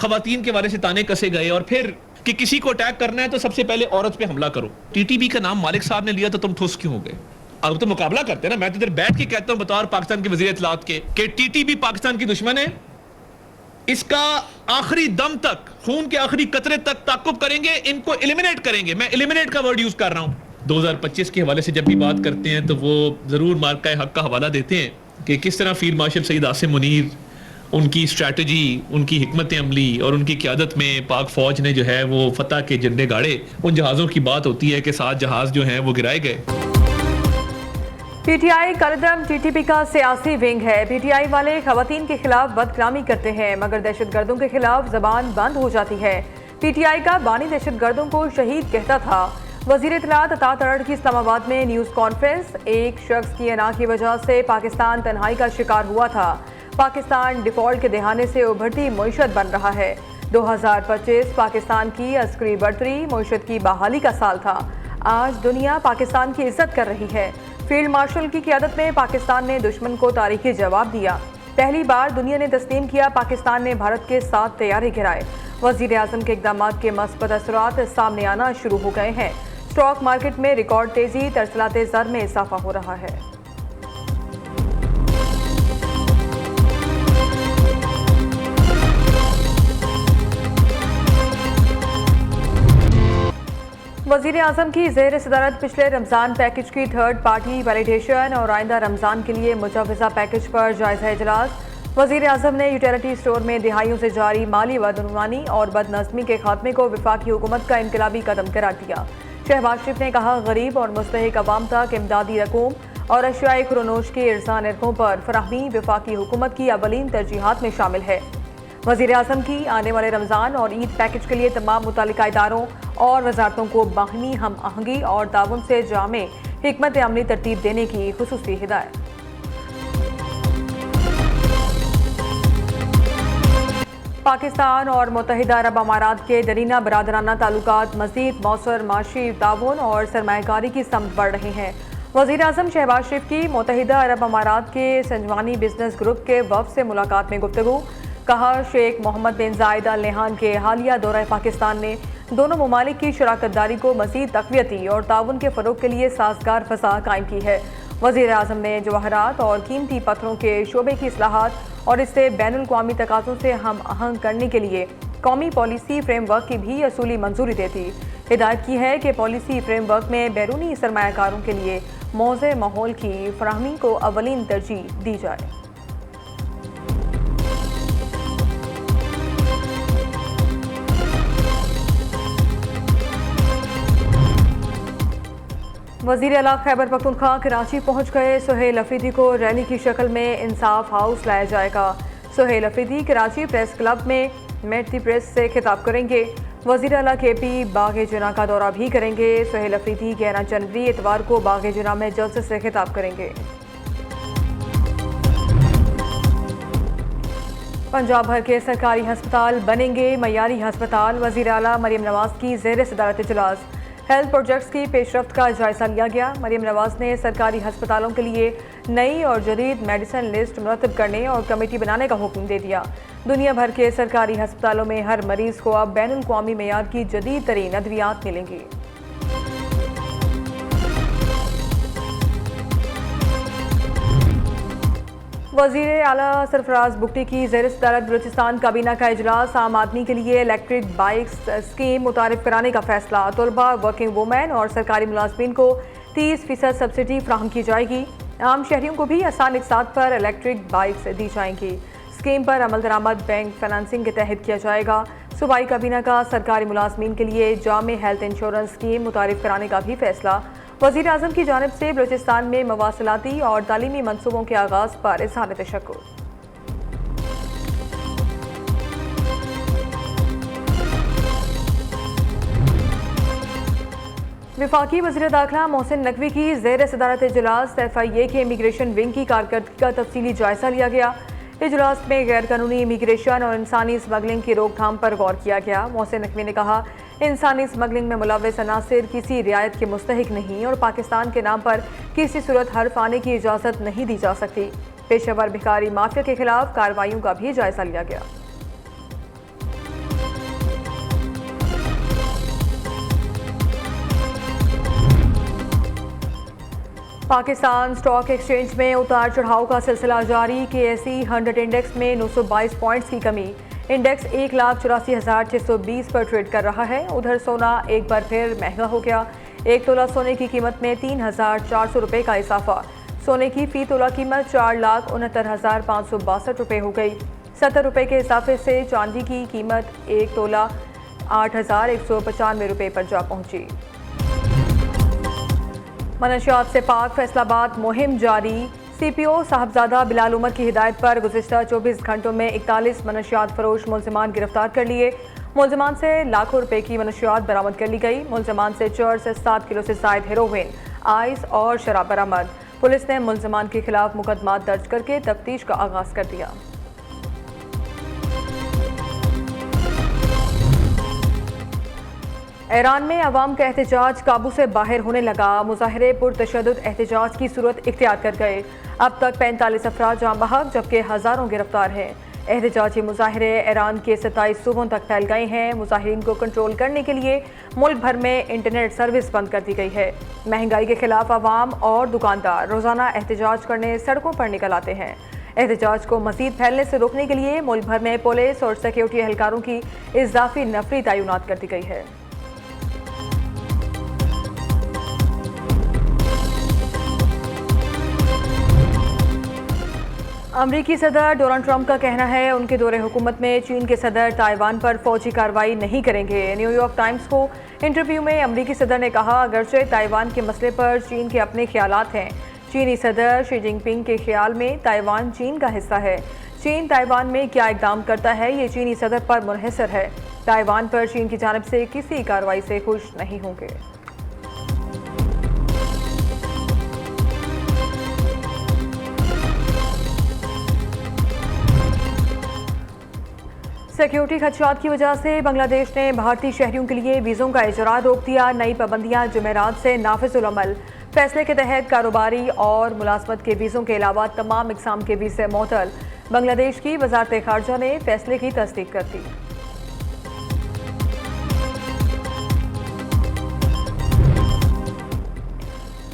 खवातीन के बारे से ताने कसे गए, और फिर कि किसी को अटैक करना है तो सबसे पहले औरत पे हमला करो। टीटीपी का नाम मालिक साहब ने लिया तो तुम ठुस क्यों हो गए? अब तो मुकाबला करते हैं ना, मैं तो इधर बैठ के कहता हूं बतौर पाकिस्तान के वजीर इत्तलात के कि टीटीपी पाकिस्तान की दुश्मन है, इसका आखिरी दम तक, खून के आखिरी कतरे तक ताकुब करेंगे, इनको एलिमिनेट करेंगे। मैं एलिमिनेट का वर्ड यूज कर रहा हूं। 2025 के हवाले से जब भी बात करते हैं तो वो जरूर मार्का हक का हवाला देते हैं कि किस तरह फील्ड मार्शल सईद आसिम मुनीर, उनकी स्ट्रैटेजी, उनकी हिकमत अमली और उनकी क़यादत में पाक फौज ने जो है वो फतह के झंडे गाड़े। उन जहाज़ों की बात होती है कि 7 जहाज़ जो हैं वो गिराए गए। पीटीआई कलदम टीटीपी का सियासी विंग है। पीटीआई वाले खवातीन के खिलाफ बदकलामी करते हैं मगर दहशतगर्दों के खिलाफ जबान बंद हो जाती है। पीटीआई का बानी दहशतगर्दों को शहीद कहता था। वजीर इत्तलात अता तड़ड़ की इस्लामाबाद में न्यूज़ कॉन्फ्रेंस। एक शख्स की अना की वजह से पाकिस्तान तन्हाई का शिकार हुआ था। पाकिस्तान डिफॉल्ट के दहाने से उभरती मईशत बन रहा है। 2025 पाकिस्तान की अस्करी बढ़तरी, मईशत की बहाली का साल था। आज दुनिया पाकिस्तान की इज्जत कर रही है। फील्ड मार्शल की क़यादत में पाकिस्तान ने दुश्मन को तारीखी जवाब दिया। पहली बार दुनिया ने तस्लीम किया पाकिस्तान ने भारत के 7 तैयारे गिराए। वज़ीर आज़म के इक़दाम के मस्बत असरात सामने आना शुरू हो गए हैं। स्टॉक मार्केट में रिकॉर्ड तेजी, तरसलात ज़र में इजाफा हो रहा है। वज़ीर आज़म की ज़ेर सदारत पिछले रमज़ान पैकेज की थर्ड पार्टी वैलिडेशन और आइंदा रमज़ान के लिए मुजवज़ा पैकेज पर जायज़ा इजलास। वज़ीर आज़म ने यूटिलिटी स्टोर में दिहाइयों से जारी माली बदनुमानी और बदनज़मी के खात्मे को वफाकी हुकूमत का इनकलाबी कदम करार दिया। शहबाज शरीफ ने कहा, गरीब और मुस्तहिक अवाम तक इमदादी रकूम और अशियाए खुरोनोश के इरसा नरखों पर फराहमी वफाकी हुकूमत की अवलीन तरजीहात में शामिल है। वज़ीर आज़म की आने वाले रमज़ान और ईद पैकेज के लिए तमाम मुतालिका इदारों और वजारतों को बाहमी हम आहंगी और ताउन से जामे हिकमत अमली तरतीब देने की खुसूसी हिदायत। पाकिस्तान और मुत्तहिदा अरब अमारात के दरीना बरादराना ताल्लुकात मज़ीद मौसर माशी ताउन और सरमायाकारी की समत बढ़ रहे हैं। वज़ीर आज़म शहबाज शरीफ की मुत्तहिदा अरब अमारात के संजवानी बिजनेस ग्रुप के वफ़द से मुलाकात में गुफ्तगू। कहा, शेख मोहम्मद बिन जायद अल नहयान के हालिया दौरा पाकिस्तान ने दोनों ममालिक की शराकत दारी को मज़ीद तक़वियती और ताउन के फ़रोग़ के लिए साज़गार फ़ज़ा कायम की है। वज़ीर आज़म ने जवाहरात और कीमती पत्थरों के शोबे की इस्लाहात और इससे बैनुल अक़वामी तकाज़ों से हम आहंग करने के लिए कौमी पॉलिसी फ्रेमवर्क की भी असूली मंजूरी दे दी। हिदायत की है कि पॉलिसी फ्रेमवर्क में बैरूनी सरमायाकारों के लिए मौज़े माहौल की फराहमी को अवलीन तरजीह दी जाए। वज़ीर आला खैबर पख्तूनख्वा कराची पहुँच गए। सुहेल अफरीदी को रैली की शक्ल में इंसाफ हाउस लाया जाएगा। सुहेल अफरीदी कराची प्रेस क्लब में मेट दी प्रेस से खिताब करेंगे। वज़ीर आला KP बाग जना का दौरा भी करेंगे। सुहेल अफरीदी 11 जनवरी इतवार को बाग जना में जलसे से खिताब करेंगे। पंजाब भर के सरकारी हस्पताल बनेंगे मयारी हस्पताल। वज़ीर आला मरीम नवाज की ज़ेर सदारत इजलास। हेल्थ प्रोजेक्ट्स की पेशरफ्त का जायजा लिया गया। मरीम नवाज ने सरकारी हस्पतालों के लिए नई और जदीद मेडिसिन लिस्ट मुरतब करने और कमेटी बनाने का हुक्म दे दिया। दुनिया भर के सरकारी हस्पतालों में हर मरीज को अब बैनुल अक़वामी मेयार की जदीद तरीन अद्वियात मिलेंगी। वज़ीर आला सरफराज बुगटी की ज़ेर सदारत बलूचिस्तान काबीना का इजलास। आम आदमी के लिए इलेक्ट्रिक बाइक्स स्कीम मुतारिफ कराने का फैसला। तलबा, वर्किंग वुमेन और सरकारी मुलाजमीन को 30% सब्सिडी फ्राहम की जाएगी। आम शहरियों को भी आसान इकसात पर इलेक्ट्रिक बाइक्स दी जाएंगी। स्कीम पर अमल दरामद बैंक फाइनेंसिंग के तहत किया जाएगा। सूबाई काबीना का सरकारी मुलाजमीन के लिए जामे हेल्थ इंश्योरेंस स्कीम मुतारिफ कराने का भी फैसला। वज़ीर आज़म की जानिब से बलूचिस्तान में मवासलाती और तालीमी मनसूबों के आगाज़ पर इज़हार तशक्कुर। वफाकी वज़ीर दाखिला मोहसिन नकवी की ज़ेर सदारत इजलास। FIA के इमिग्रेशन विंग की कारकर्दगी का तफसीली जायजा लिया गया। इजलास में गैर कानूनी इमिग्रेशन और इंसानी स्मगलिंग की रोकथाम पर गौर किया गया। मोहसिन नकवी ने कहा, इंसानी स्मगलिंग में मुलव्वस अनासिर किसी रियायत के मुस्तहिक नहीं और पाकिस्तान के नाम पर किसी सूरत हर्फ आने की इजाज़त नहीं दी जा सकती। पेशेवर भिखारी माफिया के खिलाफ कार्रवाइयों का भी जायजा लिया गया। पाकिस्तान स्टॉक एक्सचेंज में उतार चढ़ाव का सिलसिला जारी। KSE 100 इंडेक्स में 922 पॉइंट्स की कमी। इंडेक्स 1,84,620 पर ट्रेड कर रहा है। उधर सोना एक बार फिर महंगा हो गया। एक तोला सोने की कीमत में 3,400 रुपये का इजाफा। सोने की फी तोला कीमत 4,69,562 रुपये हो गई। 70 रुपये के इजाफे से चांदी की कीमत एक तोला 8,195 रुपये पर जा पहुंची। मनशियात से पाक फैसलाबाद मुहिम जारी। CPO साहबजादा बिलाल उमर की हिदायत पर गुज़िश्ता 24 घंटों में 41 मनशियात फरोश मुलज़िमान गिरफ्तार कर लिए। मुलज़िमान से लाखों रुपए की मनशियात बरामद कर ली गई। मुलज़िमान से चर्च 7 किलो से ज़ायद हेरोइन, आइस और शराब बरामद। पुलिस ने मुलज़िमान के खिलाफ मुकदमा दर्ज करके तफ्तीश का आगाज़ कर दिया। ईरान में अवाम का एहतजाज काबू से बाहर होने लगा। मुजाहिरे पुरतशद्दुद एहतजाज की सूरत इख्तियार कर गए। अब तक 45 अफराद जाँ बहक जबकि हज़ारों गिरफ्तार हैं। एहतजाजी मुजाहिरे ईरान के 27 सूबों तक फैल गए हैं। मुजाहिरीन को कंट्रोल करने के लिए मुल्क भर में इंटरनेट सर्विस बंद कर दी गई है। महंगाई के खिलाफ अवाम और दुकानदार रोज़ाना एहतजाज करने सड़कों पर निकल आते हैं। एहतजाज को मज़ीद फैलने से रोकने के लिए मुल्क भर में पुलिस और सिक्योरिटी एहलकारों की इजाफी नफरी तैनात कर दी गई है। अमरीकी सदर डोनाल्ड ट्रंप का कहना है उनके दौरे हुकूमत में चीन के सदर ताइवान पर फौजी कार्रवाई नहीं करेंगे। न्यूयॉर्क टाइम्स को इंटरव्यू में अमरीकी सदर ने कहा, अगरचे ताइवान के मसले पर चीन के अपने ख्यालात हैं। चीनी सदर शी जिनपिंग के ख्याल में ताइवान चीन का हिस्सा है। चीन ताइवान में क्या इकदाम करता है ये चीनी सदर पर मुनहसर है। ताइवान पर चीन की जानिब से किसी कार्रवाई से खुश नहीं होंगे। सिक्योरिटी खदशात की वजह से बांग्लादेश ने भारतीय शहरियों के लिए वीज़ों का इजरा रोक दिया। नई पाबंदियां जुमेरात से नाफिजुल अमल। फैसले के तहत कारोबारी और मुलाजमत के वीज़ों के अलावा तमाम इकसाम के वीज़े मुअत्तल। बांग्लादेश की वजारत खारजा ने फैसले की तस्दीक कर दी।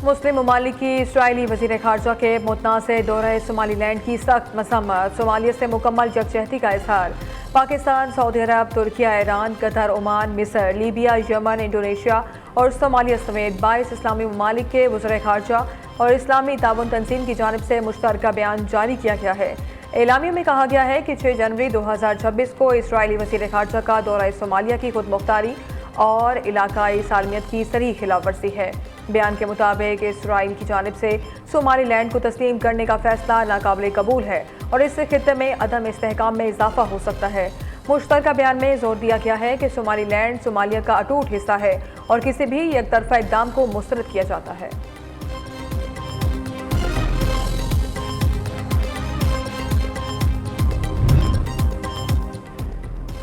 मुस्लिम ममालिक की इसराइली वज़ीर खारजा के मुतना से दौरे सोमालीलैंड की सख्त मसम्मत। सोमालिया से मुकम्मल यकजहती का इजहार। पाकिस्तान, सऊदी अरब, तुर्किया, ईरान, कतर, ओमान, मिस्र, लीबिया, यमन, इंडोनेशिया और सोमालिया समेत 22 इस्लामी ममालिक के वज़ीर खारजा और इस्लामी ताउन तंजीम की जानिब से मुश्तरका बयान जारी किया गया है। एलामिया में कहा गया है कि 6 जनवरी 2026 को इसराइली वज़ीर खारजा का दौरा सोमालिया की खुद मुख्तारी और इलाकाई सालमियत की सरीह खिलाफ वर्जी है। बयान के मुताबिक इसराइल की जानिब से सोमालीलैंड को तस्लीम करने का फैसला नाकाबिल कबूल है और इससे खित्ते में अदम इस्तेहकाम में इजाफा हो सकता है। मुश्तरका बयान में जोर दिया गया है कि सोमालीलैंड सोमालिया का अटूट हिस्सा है और किसी भी एकतरफा इक़दाम को मुस्तरद किया जाता है।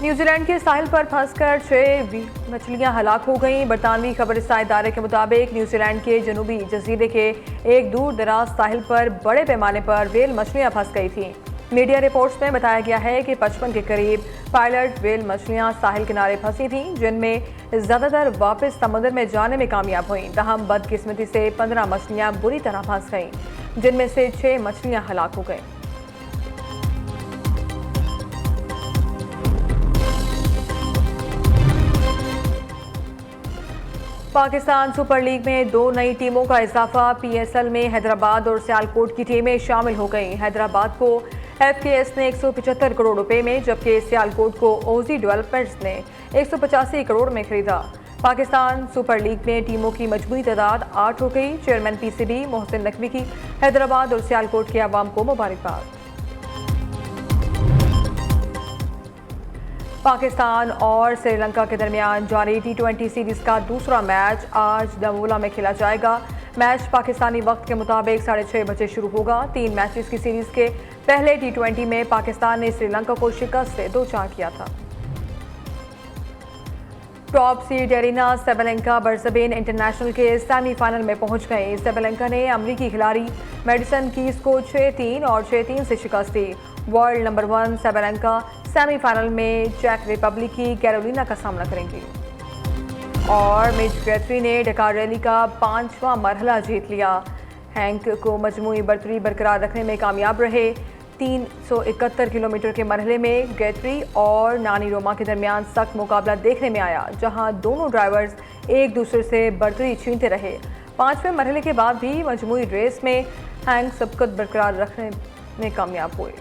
न्यूजीलैंड के साहिल पर फंसकर 6 मछलियां हलाक हो गईं। बरतानवी खबरसां इदारे के मुताबिक न्यूजीलैंड के जनूबी जजीरे के एक दूर दराज साहिल पर बड़े पैमाने पर व्हेल मछलियां फंस गई थीं। मीडिया रिपोर्ट्स में बताया गया है कि 55 के करीब पायलट व्हेल मछलियां साहिल किनारे फंसी थीं, जिनमें ज़्यादातर वापस समुद्र में जाने में कामयाब हुईं। तहम बदकिस्मती से 15 मछलियां बुरी तरह फंस गईं, जिनमें से 6 मछलियां हलाक हो गईं। पाकिस्तान सुपर लीग में 2 नई टीमों का इजाफा। PSL में हैदराबाद और सियालकोट की टीमें शामिल हो गईं। हैदराबाद को FKS ने 175 करोड़ रुपए में, जबकि सियालकोट को ओजी डेवलपमेंट्स ने 185 करोड़ में खरीदा। पाकिस्तान सुपर लीग में टीमों की मजमूई तादाद 8 हो गई। चेयरमैन PCB मोहसिन नकवी की हैदराबाद और सियालकोट के अवाम को मुबारकबाद। पाकिस्तान और श्रीलंका के दरमियान जारी T20 सीरीज का दूसरा मैच आज दमोला में खेला जाएगा। मैच पाकिस्तानी वक्त के मुताबिक 6:30 बजे शुरू होगा। 3 मैचेस की सीरीज के पहले T20 में पाकिस्तान ने श्रीलंका को शिकस्त से 2-4 किया था। Top seed Aryna Sabalenka Brisbane International के सेमीफाइनल में पहुंच गई। सेबेलेंका ने अमरीकी खिलाड़ी मेडिसन कीज को 6-3 और 6-3 से शिकस्त दी। वर्ल्ड नंबर 1 सेबेलेंका सेमीफाइनल में चेक रिपब्लिक की कैरोलिना का सामना करेंगी। और मिच गैथरी ने डकार रैली का 5वां मरहला जीत लिया। हैंक को मजमूई बर्तरी बरकरार रखने में कामयाब रहे। 371 किलोमीटर के मरहले में गैत्री और नानी रोमा के दरमियान सख्त मुकाबला देखने में आया, जहां दोनों ड्राइवर्स एक दूसरे से बर्तरी छीनते रहे। 5वें मरहले के बाद भी मजमूई रेस में हैंक सबकत बरकरार रखने में कामयाब हुए।